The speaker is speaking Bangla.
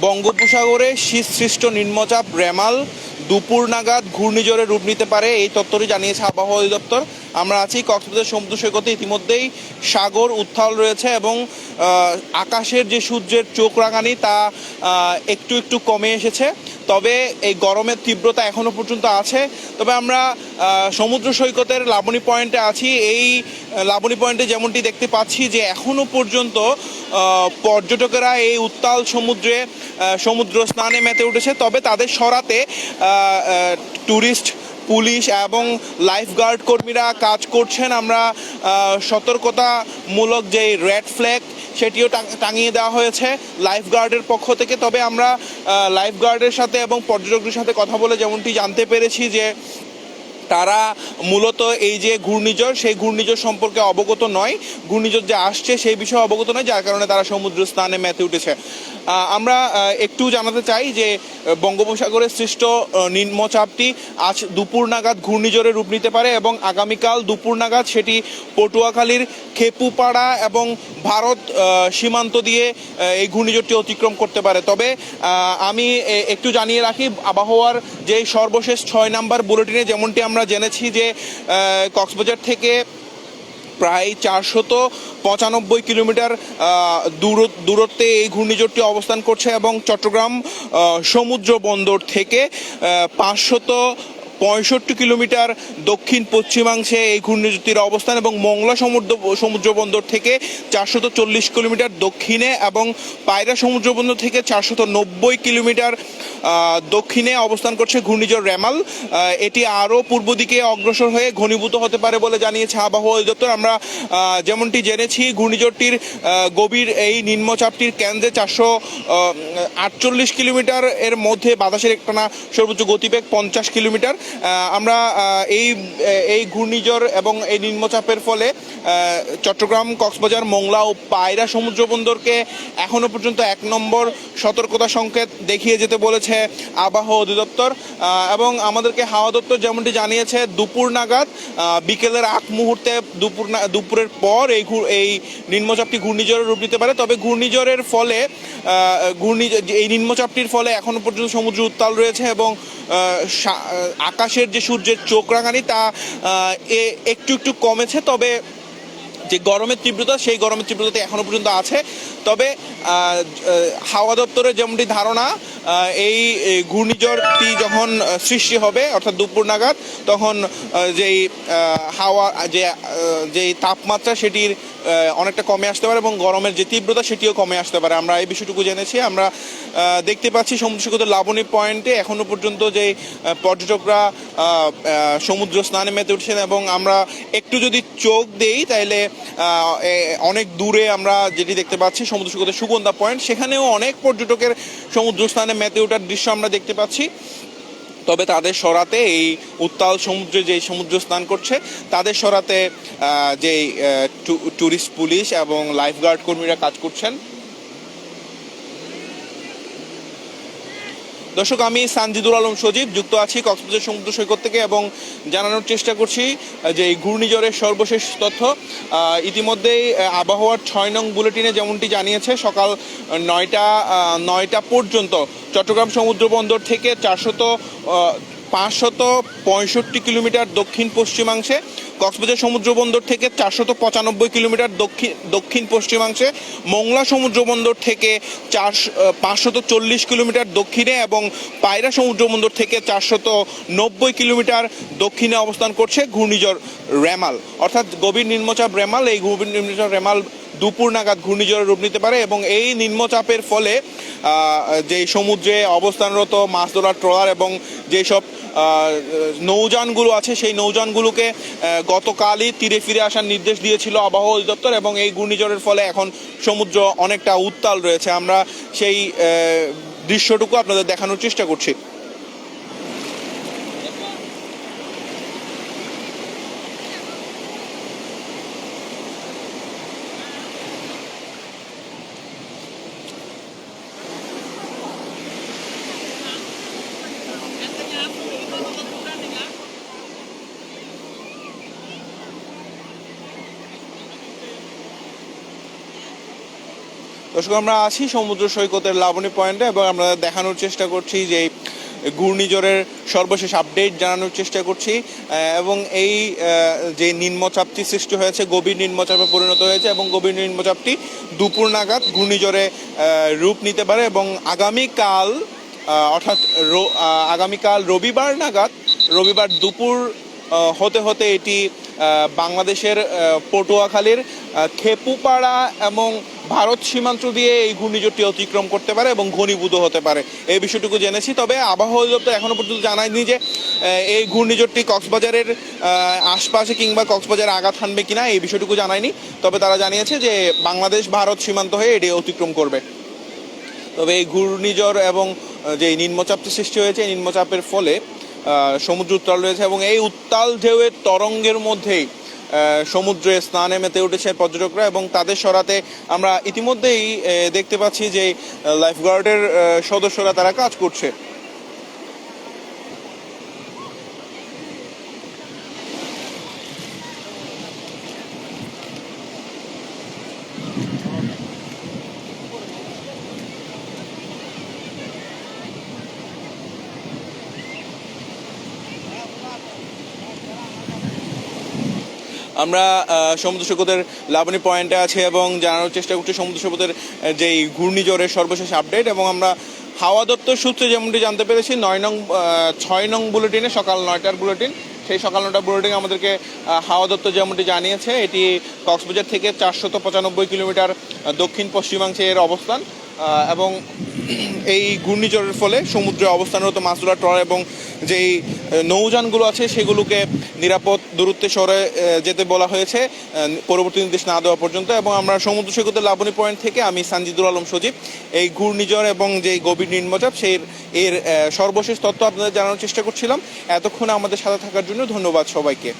বঙ্গোপসাগরে শীতসৃষ্ট নিম্নচাপ রেমাল দুপুর নাগাদ ঘূর্ণিঝড়ে রূপ নিতে পারে, এই তথ্যটি জানিয়েছে আবহাওয়া অধিদপ্তর। আমরা আছি কক্সবাজার সমুদ্র সৈকতে। ইতিমধ্যেই সাগর উত্তাল রয়েছে এবং আকাশের যে সূর্যের চোখ রাঙানি তা একটু একটু কমে এসেছে, তবে এই গরমের তীব্রতা এখনও পর্যন্ত আছে। তবে আমরা সমুদ্র সৈকতের লাবণী পয়েন্টে আছি। এই লাবণী পয়েন্টে যেমনটি দেখতে পাচ্ছি যে এখনও পর্যন্ত পর্যটকেরা এই উত্তাল সমুদ্র স্নানে মেতে উঠেছে, তবে তাদের সরাতে ট্যুরিস্ট পুলিশ এবং লাইফগার্ড কর্মীরা কাজ করছেন। আমরা সতর্কতামূলক যে রেড ফ্ল্যাগ সেটিও টাঙিয়ে দেওয়া হয়েছে লাইফগার্ডের পক্ষ থেকে। তবে আমরা লাইফগার্ডের সাথে এবং পর্যটকদের সাথে কথা বলে যেমনটি জানতে পেরেছি যে তারা মূলত এই যে ঘূর্ণিঝড়, সেই ঘূর্ণিঝড় সম্পর্কে অবগত নয়, ঘূর্ণিঝড় যে আসছে সেই বিষয়ে অবগত নয়, যার কারণে তারা সমুদ্র স্নানে মেতে উঠেছে। আমরা একটু জানাতে চাই যে বঙ্গোপসাগরে সৃষ্ট নিম্নচাপটি আজ দুপুর নাগাদ ঘূর্ণিঝড়ে রূপ নিতে পারে এবং আগামীকাল দুপুর নাগাদ সেটি পটুয়াখালীর খেপুপাড়া এবং ভারত সীমান্ত দিয়ে এই ঘূর্ণিঝড়টি অতিক্রম করতে পারে। তবে আমি একটু জানিয়ে রাখি, আবহাওয়ার যে সর্বশেষ 6 নম্বর বুলেটিনে যেমনটি আমরা জেনেছি যে কক্সবাজার থেকে প্রায় 495 কিলোমিটার দূরত্বে এই ঘূর্ণিঝড়টি অবস্থান করছে এবং চট্টগ্রাম সমুদ্র বন্দর থেকে 565 কিলোমিটার দক্ষিণ পশ্চিমাংশে এই ঘূর্ণিঝড়টির অবস্থান এবং মংলা সমুদ্র বন্দর থেকে 440 কিলোমিটার দক্ষিণে এবং পায়রা সমুদ্র বন্দর থেকে 490 কিলোমিটার দক্ষিণে অবস্থান করছে ঘূর্ণিঝড় রেমাল। এটি আরও পূর্ব দিকে অগ্রসর হয়ে ঘনীভূত হতে পারে বলে জানিয়েছে আবহাওয়া অধিদপ্তর। আমরা যেমনটি জেনেছি ঘূর্ণিঝড়টির গভীর এই নিম্নচাপটির কেন্দ্রে 448 কিলোমিটার এর মধ্যে বাতাসের একটানা সর্বোচ্চ গতিবেগ 50 কিলোমিটার। আমরা এই ঘূর্ণিঝড় এবং এই নিম্নচাপের ফলে চট্টগ্রাম, কক্সবাজার, মোংলা ও পায়রা সমুদ্র বন্দরকে এখনও পর্যন্ত 1 নম্বর সতর্কতা সংকেত দেখিয়ে যেতে বলেছে আবহাওয়া অধিদপ্তর। এবং আমাদেরকে হাওয়া দপ্তর যেমনটি জানিয়েছে দুপুর নাগাদ বিকেলের আগ মুহূর্তে দুপুরের পর এই নিম্নচাপটি ঘূর্ণিঝড়ের রূপ নিতে পারে। তবে ঘূর্ণিঝড়ের ফলে এই নিম্নচাপটির ফলে এখনও পর্যন্ত সমুদ্র উত্তাল রয়েছে এবং আকাশের যে সূর্যের চোখ রাঙানি তা একটু একটু কমেছে। তবে যে গরমের তীব্রতা, সেই গরমের তীব্রতা এখনও পর্যন্ত আছে। তবে হাওয়া দপ্তরের যেমনটি ধারণা, এই ঘূর্ণিঝড়টি যখন সৃষ্টি হবে অর্থাৎ দুপুর নাগাদ, তখন যেই হাওয়া যেই তাপমাত্রা সেটির অনেকটা কমে আসতে পারে এবং গরমের যে তীব্রতা সেটিও কমে আসতে পারে। আমরা এই বিষয়টুকু জেনেছি। আমরা দেখতে পাচ্ছি সমুদ্র সৈকতের লাবণী পয়েন্টে এখনও পর্যন্ত যে পর্যটকরা সমুদ্র স্নানে মেতে উঠছেন এবং আমরা একটু যদি চোখ দেই তাহলে অনেক দূরে আমরা যেটি দেখতে পাচ্ছি সমুদ্র সৈকতের সুগন্ধা পয়েন্ট, সেখানেও অনেক পর্যটকের সমুদ্র স্নানে মেতে ওঠার দৃশ্য আমরা দেখতে পাচ্ছি। তবে তাদের সরাতে এই উত্তাল সমুদ্রে যে সমুদ্র স্নান করছে তাদের সরাতে যেই ট্যুরিস্ট পুলিশ এবং লাইফগার্ড কর্মীরা কাজ করছেন। দর্শক, আমি সানজিদুল আলম সজীব যুক্ত আছি কক্সবাজার সমুদ্র সৈকত থেকে এবং জানানোর চেষ্টা করছি যে এই ঘূর্ণিঝড়ের সর্বশেষ তথ্য। ইতিমধ্যেই আবহাওয়ার 6 নং বুলেটিনে যেমনটি জানিয়েছে সকাল 9টা পর্যন্ত চট্টগ্রাম সমুদ্র বন্দর থেকে 565 কিলোমিটার দক্ষিণ পশ্চিমাংশে, কক্সবাজার সমুদ্র বন্দর থেকে 495 কিলোমিটার দক্ষিণ পশ্চিমাংশে, মোংলা সমুদ্র বন্দর থেকে 540 কিলোমিটার দক্ষিণে এবং পায়রা সমুদ্র বন্দর থেকে 490 কিলোমিটার দক্ষিণে অবস্থান করছে ঘূর্ণিঝড় রেমাল অর্থাৎ গভীর নিম্নচাপ রেমাল। এই গভীর নিম্নচাপ রেমাল দুপুর নাগাদ ঘূর্ণিঝড়ে রূপ নিতে পারে এবং এই নিম্নচাপের ফলে যে সমুদ্রে অবস্থানরত মাছ ধরার ট্রলার এবং যেসব নৌযানগুলো আছে সেই নৌযানগুলোকে গতকালই তীরে ফিরে আসার নির্দেশ দিয়েছিল আবহাওয়া অধিদপ্তর এবং এই ঘূর্ণিঝড়ের ফলে এখন সমুদ্র অনেকটা উত্তাল রয়েছে। আমরা সেই দৃশ্যটুকু আপনাদের দেখানোর চেষ্টা করছি। দর্শক, আমরা আছি সমুদ্র সৈকতের লাবণী পয়েন্টে এবং আমরা দেখানোর চেষ্টা করছি যে ঘূর্ণিঝড়ের সর্বশেষ আপডেট জানানোর চেষ্টা করছি এবং এই যে নিম্নচাপটি সৃষ্টি হয়েছে গভীর নিম্নচাপে পরিণত হয়েছে এবং গভীর নিম্নচাপটি দুপুর নাগাদ ঘূর্ণিঝড়ে রূপ নিতে পারে এবং আগামীকাল অর্থাৎ আগামীকাল রবিবার দুপুর হতে হতে এটি বাংলাদেশের পটুয়াখালীর খেপুপাড়া এবং ভারত সীমান্ত দিয়ে এই ঘূর্ণিঝড়টি অতিক্রম করতে পারে এবং ঘনীভূত হতে পারে, এই বিষয়টুকু জেনেছি। তবে আবহাওয়া অধিদপ্তর এখনো পর্যন্ত জানায়নি যে এই ঘূর্ণিঝড়টি কক্সবাজারের আশপাশে কিংবা কক্সবাজারে আঘাত হানবে কিনা, এই বিষয়টুকু জানায়নি। তবে তারা জানিয়েছে যে বাংলাদেশ ভারত সীমান্ত হয়ে এটি অতিক্রম করবে। তবে এই ঘূর্ণিঝড় এবং যে নিম্নচাপটি সৃষ্টি হয়েছে এই নিম্নচাপের ফলে সমুদ্র উত্তাল রয়েছে এবং এই উত্তাল ঢেউয়ের তরঙ্গের মধ্যেই সমুদ্রে স্নানে মেতে উঠেছে পর্যটকরা এবং তাদের সরাতে আমরা ইতিমধ্যেই দেখতে পাচ্ছি যে লাইফগার্ডের সদস্যরা তারা কাজ করছে। আমরা সমুদ্র সৈকতের লাবণী পয়েন্টে আছি এবং জানানোর চেষ্টা করছি সমুদ্র সৈকতের যেই ঘূর্ণিঝড়ের সর্বশেষ আপডেট এবং আমরা হাওয়া দপ্তর সূত্রে যেমনটি জানতে পেরেছি 6 নং বুলেটিনে সকাল 9টার বুলেটিন, সেই সকাল 9টার বুলেটিন আমাদেরকে হাওয়া দপ্তর যেমনটি জানিয়েছে এটি কক্সবাজার থেকে 495 কিলোমিটার দক্ষিণ পশ্চিমাংশে এর অবস্থান এবং এই ঘূর্ণিঝড়ের ফলে সমুদ্রে অবস্থানরত মাছ ধরার ট্রলার এবং যেই নৌযানগুলো আছে সেগুলোকে নিরাপদ দূরত্বে সরে যেতে বলা হয়েছে পরবর্তী নির্দেশ না দেওয়া পর্যন্ত। এবং আমরা সমুদ্র সৈকতের লাবণী পয়েন্ট থেকে আমি সানজিদুল আলম সজীব এই ঘূর্ণিঝড় এবং যেই গভীর নিম্নচাপ এর সর্বশেষ তথ্য আপনাদের জানানোর চেষ্টা করছিলাম। এতক্ষণ আমাদের সাথে থাকার জন্য ধন্যবাদ সবাইকে।